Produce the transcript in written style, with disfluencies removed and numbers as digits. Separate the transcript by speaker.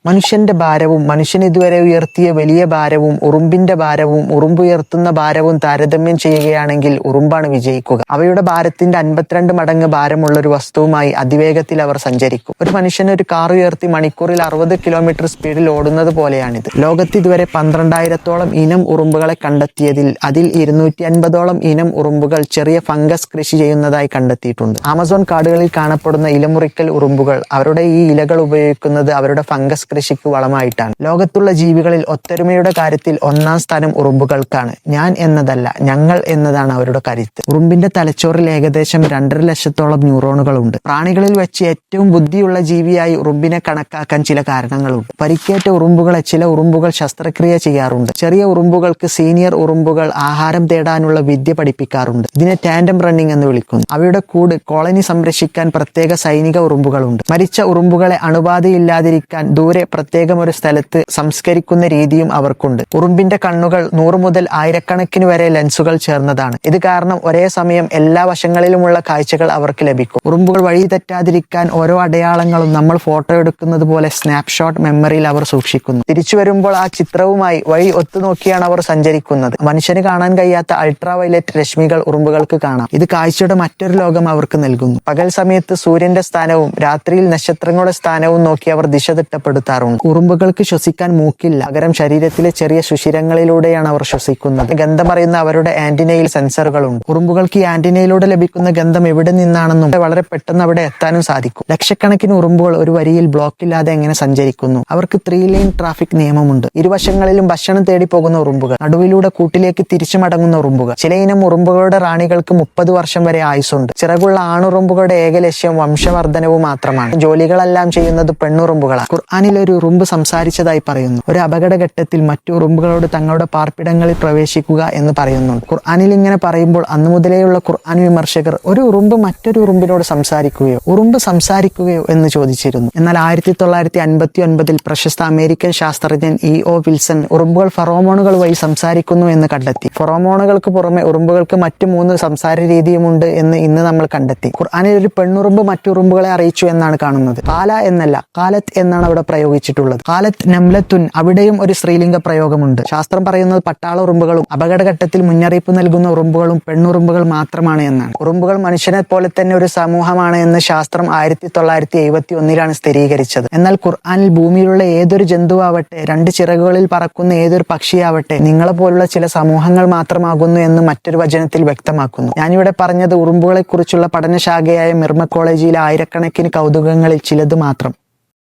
Speaker 1: മനുഷ്യന്റെ ഭാരവും മനുഷ്യൻ ഇതുവരെ ഉയർത്തിയ വലിയ ഭാരവും ഉറുമ്പിന്റെ ഭാരവും ഉറുമ്പുയർത്തുന്ന ഭാരവും താരതമ്യം ചെയ്യുകയാണെങ്കിൽ ഉറുമ്പാണ് വിജയിക്കുക. അവയുടെ ഭാരത്തിന്റെ 52 മടങ്ങ് ഭാരമുള്ള ഒരു വസ്തുവുമായി അതിവേഗത്തിൽ അവർ സഞ്ചരിക്കും. ഒരു മനുഷ്യൻ ഒരു കാർ ഉയർത്തി മണിക്കൂറിൽ 60 കിലോമീറ്റർ സ്പീഡിൽ ഓടുന്നത് പോലെയാണിത്. ലോകത്ത് ഇതുവരെ 12,000-ഓളം ഇനം ഉറുമ്പുകളെ കണ്ടെത്തിയതിൽ അതിൽ 250-ഓളം ഇനം ഉറുമ്പുകൾ ചെറിയ ഫംഗസ് കൃഷി ചെയ്യുന്നതായി കണ്ടെത്തിയിട്ടുണ്ട്. ആമസോൺ കാടുകളിൽ കാണപ്പെടുന്ന ഇലമുറിക്കൽ ഉറുമ്പുകൾ അവരുടെ ഈ ഇലകൾ ഉപയോഗിക്കുന്നത് അവരുടെ ഫംഗസ് കൃഷിക്ക് വളമായിട്ടാണ്. ലോകത്തുള്ള ജീവികളിൽ ഒത്തൊരുമയുടെ കാര്യത്തിൽ 1-ാം സ്ഥാനം ഉറുമ്പുകൾക്കാണ്. ഞാൻ എന്നതല്ല, ഞങ്ങൾ എന്നതാണ് അവരുടെ കരുത്ത്. ഉറുമ്പിന്റെ തലച്ചോറിൽ ഏകദേശം 2.5 ലക്ഷത്തോളം ന്യൂറോണുകളുണ്ട്. പ്രാണികളിൽ വെച്ച് ഏറ്റവും ബുദ്ധിയുള്ള ജീവിയായി ഉറുമ്പിനെ കണക്കാക്കാൻ ചില കാരണങ്ങളുണ്ട്. പരിക്കേറ്റ ഉറുമ്പുകളെ ചില ഉറുമ്പുകൾ ശസ്ത്രക്രിയ ചെയ്യാറുണ്ട്. ചെറിയ ഉറുമ്പുകൾക്ക് സീനിയർ ഉറുമ്പുകൾ ആഹാരം തേടാനുള്ള വിദ്യ പഠിപ്പിക്കാറുണ്ട്. ഇതിനെ ടാൻഡം റണ്ണിംഗ് എന്ന് വിളിക്കുന്നു. അവയുടെ കൂട് കോളനി സംരക്ഷിക്കാൻ പ്രത്യേക സൈനിക ഉറുമ്പുകളുണ്ട്. മരിച്ച ഉറുമ്പുകളെ അണുബാധയില്ലാതിരിക്കാൻ ദൂരെ പ്രത്യേകം ഒരു സ്ഥലത്ത് സംസ്കരിക്കുന്ന രീതിയും അവർക്കുണ്ട്. ഉറുമ്പിന്റെ കണ്ണുകൾ 100 മുതൽ 1000കണക്കിന് വരെ ലെൻസുകൾ ചേർന്നതാണ്. ഇത് കാരണം ഒരേ സമയം എല്ലാ വശങ്ങളിലുമുള്ള കാഴ്ചകൾ അവർക്ക് ലഭിക്കും. ഉറുമ്പുകൾ വഴി തെറ്റാതിരിക്കാൻ ഓരോ അടയാളങ്ങളും നമ്മൾ ഫോട്ടോ എടുക്കുന്നത് പോലെ സ്നാപ്ഷോട്ട് മെമ്മറിയിൽ അവർ സൂക്ഷിക്കുന്നു. തിരിച്ചു വരുമ്പോൾ ആ ചിത്രവുമായി വഴി ഒത്തുനോക്കിയാണ് അവർ സഞ്ചരിക്കുന്നത്. മനുഷ്യന് കാണാൻ കഴിയാത്ത അൾട്രാ വയലറ്റ് രശ്മികൾ ഉറുമ്പുകൾക്ക് കാണാം. ഇത് കാഴ്ചയുടെ മറ്റൊരു ലോകം അവർക്ക് നൽകുന്നു. പകൽ സമയത്ത് സൂര്യന്റെ സ്ഥാനവും രാത്രിയിൽ നക്ഷത്രങ്ങളുടെ സ്ഥാനവും നോക്കി അവർ ദിശ തിട്ടപ്പെടുത്താറുണ്ട്. ഉറുമ്പുകൾക്ക് ശ്വസിക്കാൻ മൂക്കില്ല, പകരം ശരീരത്തിലെ ചെറിയ സുഷിരങ്ങളിലൂടെയാണ് അവർ ശ്വസിക്കുന്നത്. ഗന്ധം അറിയുന്ന അവരുടെ ആന്റിനയിൽ സെൻസറുകളുണ്ട്. ഉറുമ്പുകൾക്ക് ഈ ആന്റിനയിലൂടെ ലഭിക്കുന്ന ഗന്ധം എവിടെ നിന്നാണെന്നും വളരെ പെട്ടെന്ന് അവിടെ എത്താനും സാധിക്കും. ലക്ഷക്കണക്കിന് ഉറുമ്പുകൾ ഒരു വരിയിൽ ബ്ലോക്കില്ലാതെ എങ്ങനെ സഞ്ചരിക്കുന്നു? അവർക്ക് 3 ലൈൻ ട്രാഫിക് നിയമമുണ്ട്. ഇരുവശങ്ങളിലും ഭക്ഷണം തേടി പോകുന്ന ഉറുമ്പുകൾ, നടുവിലൂടെ കൂട്ടിലേക്ക് തിരിച്ചു മടങ്ങുന്ന ഉറുമ്പുകൾ. ചിലയിനം ഉറുമ്പുകളുടെ റാണികൾക്ക് 30 വർഷം വരെ ആയുസ്സുണ്ട്. ചിറകുള്ള ആണുറുമ്പുകളുടെ ഏക ലക്ഷ്യം വംശവർദ്ധനവ് മാത്രമാണ്. ജോലികളെല്ലാം ചെയ്യുന്നത് പെണ്ണുറുമ്പുകളാണ്. ഖുർആനിൽ ഒരു ഉറുമ്പ് സംസാരിച്ചതായി പറയുന്നു. ഒരു അപകടഘട്ടത്തിൽ മറ്റു ഉറുമ്പുകളോട് തങ്ങളുടെ പാർപ്പിടങ്ങളിൽ പ്രവേശിക്കുക എന്ന് പറയുന്നുണ്ട്. ഖുർആനിൽ ഇങ്ങനെ പറയുമ്പോൾ അന്നു മുതലേയുള്ള ഖുർആൻ വിമർശകർ ഒരു ഉറുമ്പ് മറ്റൊരു ഉറുമ്പിനോട് സംസാരിക്കുകയോ ഉറുമ്പ് സംസാരിക്കുകയോ എന്ന് ചോദിച്ചിരുന്നു. എന്നാൽ 1959 പ്രശസ്ത അമേരിക്കൻ ശാസ്ത്രജ്ഞൻ E.O. വിൽസൺ ഉറുമ്പുകൾ ഫെറോമോണുകൾ വഴി സംസാരിക്കുന്നു എന്ന് കണ്ടെത്തി. ഫെറോമോണുകൾക്ക് പുറമെ ഉറുമ്പുകൾക്ക് മറ്റു 3 സംസാര രീതിയുമുണ്ട് എന്ന് ഇന്ന് നമ്മൾ കണ്ടെത്തി. ഖുർആനിൽ ഒരു പെണ്ണുറുമ്പ് മറ്റുറുമ്പുകളെ അറിയിച്ചു എന്നാണ് കാണുന്നത്. കാല എന്നല്ല, കാലത്ത് എന്നാണ് അവിടെ പ്രയോഗിച്ചിട്ടുള്ളത്. കാലത്ത് നംലത്തുൻ, അവിടെയും ഒരു സ്ത്രീലിംഗ പ്രയോഗമുണ്ട്. ശാസ്ത്രം പറയുന്നത് പട്ടാള ഉറുമ്പുകളും അപകടഘട്ടത്തിൽ മുന്നറിയിപ്പ് നൽകുന്ന ഉറുമ്പുകളും പെണ്ണുറുമ്പുകൾ മാത്രമാണ് എന്നാണ്. ഉറുമ്പുകൾ മനുഷ്യനെ പോലെ തന്നെ ഒരു സമൂഹമാണ് എന്ന് ശാസ്ത്രം 1971 സ്ഥിരീകരിച്ചത്. എന്നാൽ ഖുർആനിൽ ഭൂമിയിലുള്ള ഏതൊരു ജന്തുവാവട്ടെ, 2 ചിറകുകളിൽ പറക്കുന്ന ഏതൊരു പക്ഷിയാവട്ടെ നിങ്ങളെ പോലുള്ള ചില സമൂഹങ്ങൾ മാത്രമാകുന്നു എന്ന് മറ്റൊരു വചനത്തിൽ വ്യക്തമാക്കുന്നു. ഞാനിവിടെ പറഞ്ഞത് ഉറുമ്പുകളെ കുറിച്ചുള്ള പഠനശാഖയായ മിർമ കോളേജിലെ 1000കണക്കിന് കൗതുകങ്ങളിൽ ചിലത് മാത്രം.